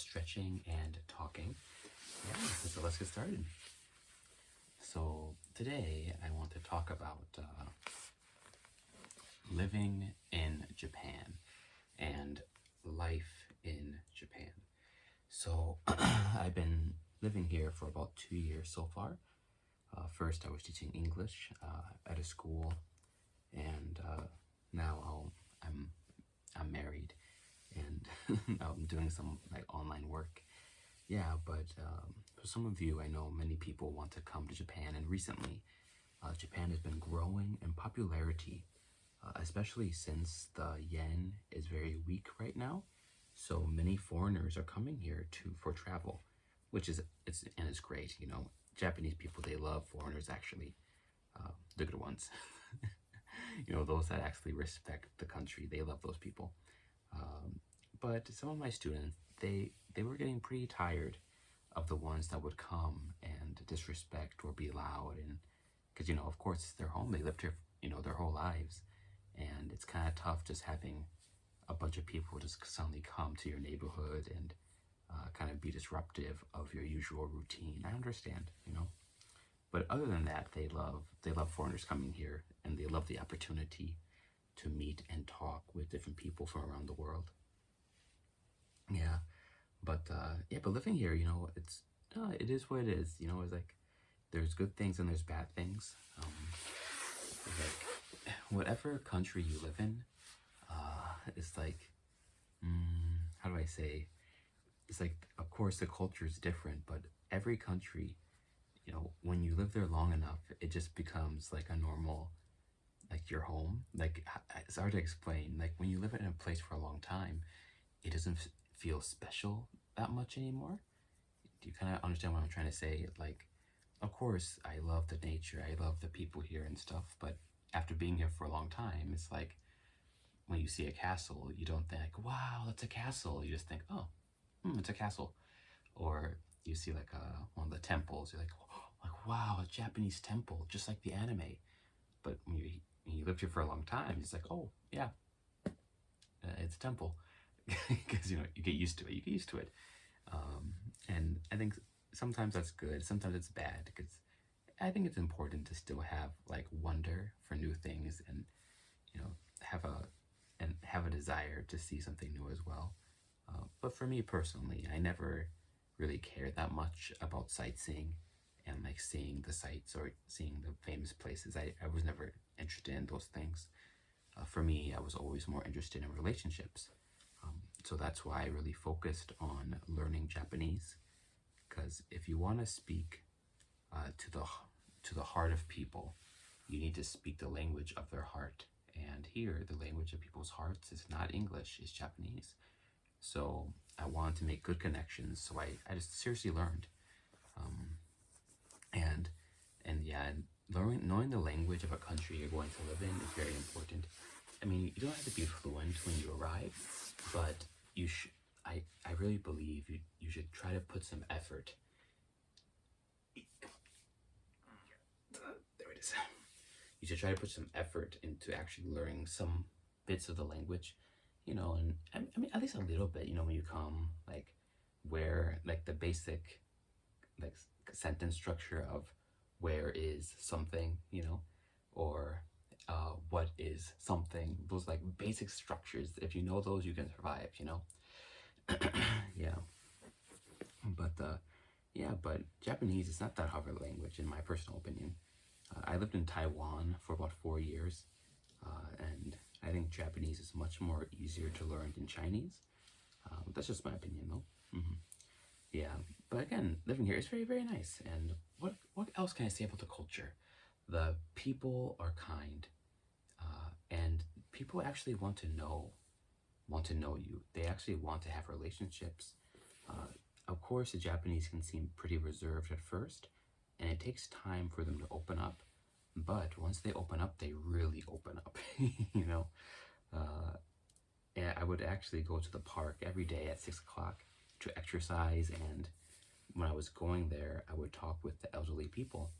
stretching and talking. Yeah, so let's get started. So today I want to talk about living in Japan and life in Japan. So I've been living here for about 2 years so far. First, I was teaching English at a school, and now I'm married, and I'm doing some like online work. Yeah, but for some of you, I know many people want to come to Japan, and recently, Japan has been growing in popularity, especially since the yen is very weak right now. So many foreigners are coming here for travel, which is it's great. You know, Japanese people, they love foreigners actually, the good ones. You know, those that actually respect the country, they love those people. But some of my students, they were getting pretty tired of the ones that would come and disrespect or be loud, and because of course it's their home, they lived here their whole lives, and it's kind of tough just having a bunch of people just suddenly come to your neighborhood and kind of be disruptive of your usual routine. I understand, but other than that, they love foreigners coming here, and they love the opportunity to meet and talk with different people from around the world. Yeah, but living here, it is what it is. It's like there's good things and there's bad things. Like whatever country you live in, it's like, how do I say? It's like, of course, the culture is different, but every country, when you live there long enough, it just becomes like a normal, like your home. Like it's hard to explain. Like when you live in a place for a long time, it doesn't feel special that much anymore. Do you kind of understand what I'm trying to say? Like, of course, I love the nature, I love the people here and stuff, but after being here for a long time, it's like when you see a castle, you don't think, wow, that's a castle. You just think, oh, it's a castle. Or you see like one of the temples, you're like, wow, a Japanese temple, just like the anime. But when you lived here for a long time, it's like, oh, yeah, it's a temple. Because you get used to it. You get used to it, and I think sometimes that's good. Sometimes it's bad, because I think it's important to still have like wonder for new things, and you know have a desire to see something new as well. But for me personally, I never really cared that much about sightseeing and like seeing the sights or seeing the famous places. I was never interested in those things. For me, I was always more interested in relationships. So that's why I really focused on learning Japanese, because if you want to speak to the heart of people, you need to speak the language of their heart. And here, the language of people's hearts is not English, it's Japanese. So I wanted to make good connections, so I just seriously learned. And yeah, knowing the language of a country you're going to live in is very important. I mean, you don't have to be fluent when you arrive, but you should. I really believe you should try to put some effort. There it is. You should try to put some effort into actually learning some bits of the language, and I mean at least a little bit. When you come, like where like the basic like sentence structure of where is something, or what is something. Those like basic structures. If you know those, you can survive. Yeah. But Japanese is not that hard of a language, in my personal opinion. I lived in Taiwan for about 4 years, and I think Japanese is much more easier to learn than Chinese. That's just my opinion, though. Yeah, but again, living here is very, very nice. And what else can I say about the culture? The people are kind, and people actually want to know you. They actually want to have relationships. Of course, the Japanese can seem pretty reserved at first, and it takes time for them to open up. But once they open up, they really open up. And I would actually go to the park every day at 6 o'clock to exercise, and when I was going there, I would talk with the elderly people.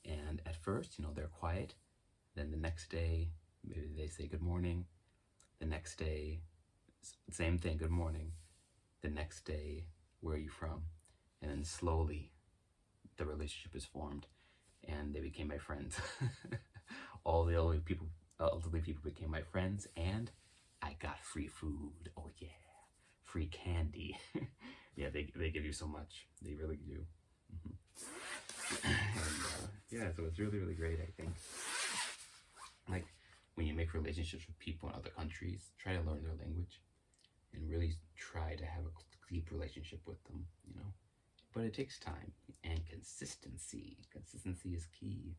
And at first, they're quiet. Then the next day, maybe they say good morning. The next day, same thing, good morning. The next day, where are you from? And then slowly the relationship is formed and they became my friends. All the elderly people became my friends, and I got free food. Oh yeah, free candy. Yeah, they give you so much. They really do. And, yeah, so it's really, really great, I think. Like, when you make relationships with people in other countries, try to learn their language and really try to have a deep relationship with them, you know. But it takes time and consistency. Consistency is key.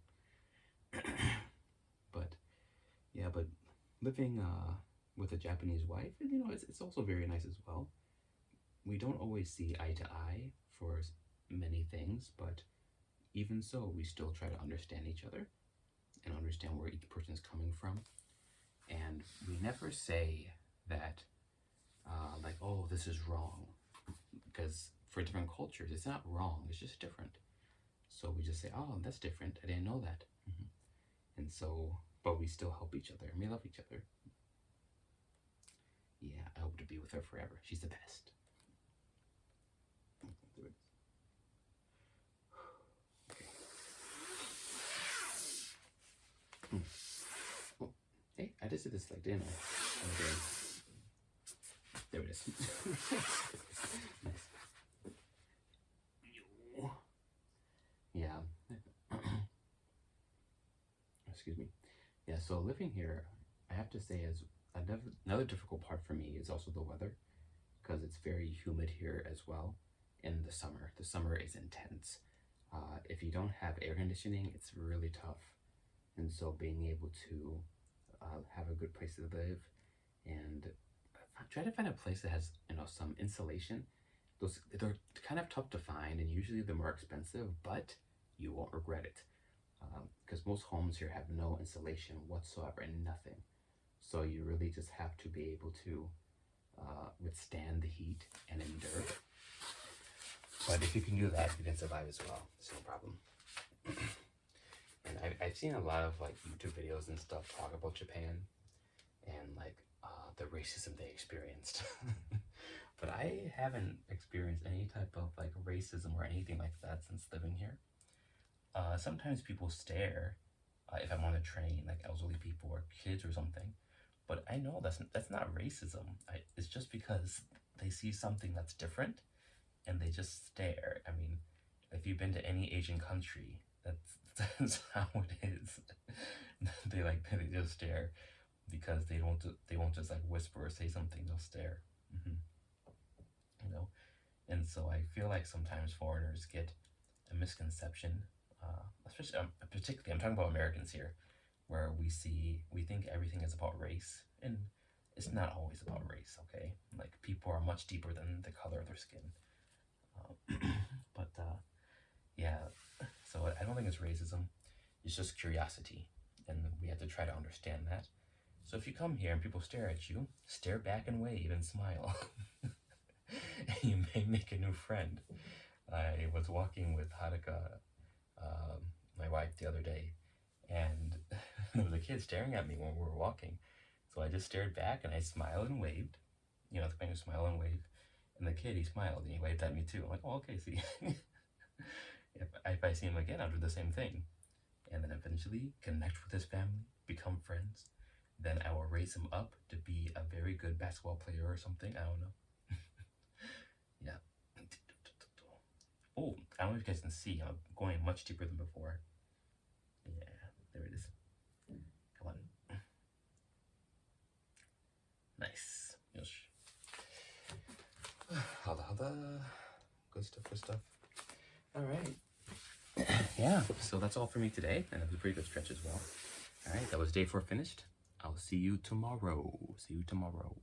But yeah, but living with a Japanese wife, you know, it's also very nice as well. We don't always see eye to eye for many things, but even so, we still try to understand each other and understand where each person is coming from. And we never say that, like, oh, this is wrong. Because for different cultures, it's not wrong, it's just different. So we just say, oh, that's different. I didn't know that. And so, but we still help each other and we love each other. Yeah, I hope to be with her forever. She's the best. Okay. Oh, hey, I just did this like, didn't I? Okay. There it is. Nice. Yeah. Excuse me. Yeah, so living here, I have to say, is another difficult part for me is also the weather, because it's very humid here as well in the summer. The summer is intense. If you don't have air conditioning, it's really tough. And so being able to have a good place to live and try to find a place that has, you know, some insulation. They're kind of tough to find, and usually they're more expensive, but you won't regret it, because most homes here have no insulation whatsoever and nothing. So you really just have to be able to withstand the heat and endure. But if you can do that, you can survive as well. It's no problem. And I've seen a lot of like YouTube videos and stuff talk about Japan and like the racism they experienced. But I haven't experienced any type of like racism or anything like that since living here. Sometimes people stare if I'm on a train, like elderly people or kids or something. But I know that's not racism. It's just because they see something that's different and they just stare. I mean, if you've been to any Asian country, that's how it is. They just stare because they won't just like whisper or say something. They'll stare. You know, and so I feel like sometimes foreigners get a misconception, especially particularly I'm talking about Americans here, where we think everything is about race, and it's not always about race. Okay, like people are much deeper than the color of their skin. But yeah, so I don't think it's racism. It's just curiosity, and we have to try to understand that. So if you come here and people stare at you, stare back and wave and smile. And you may make a new friend. I was walking with Haruka, my wife, the other day, and there was a kid staring at me when we were walking. So I just stared back and I smiled and waved. You know, the kind of smile and wave. And the kid, he smiled and he waved at me too. I'm like, oh, okay, see. If I see him again, I'll do the same thing. And then eventually connect with his family, become friends. Then I will raise him up to be a very good basketball player or something. I don't know. Yeah. Oh, I don't know if you guys can see. I'm going much deeper than before. Yeah, there it is. Come on. Nice. Yosh. Hada. Good stuff, good stuff. Alright. Yeah, so that's all for me today. And it was a pretty good stretch as well. Alright, that was day 4 finished. I'll see you tomorrow. See you tomorrow.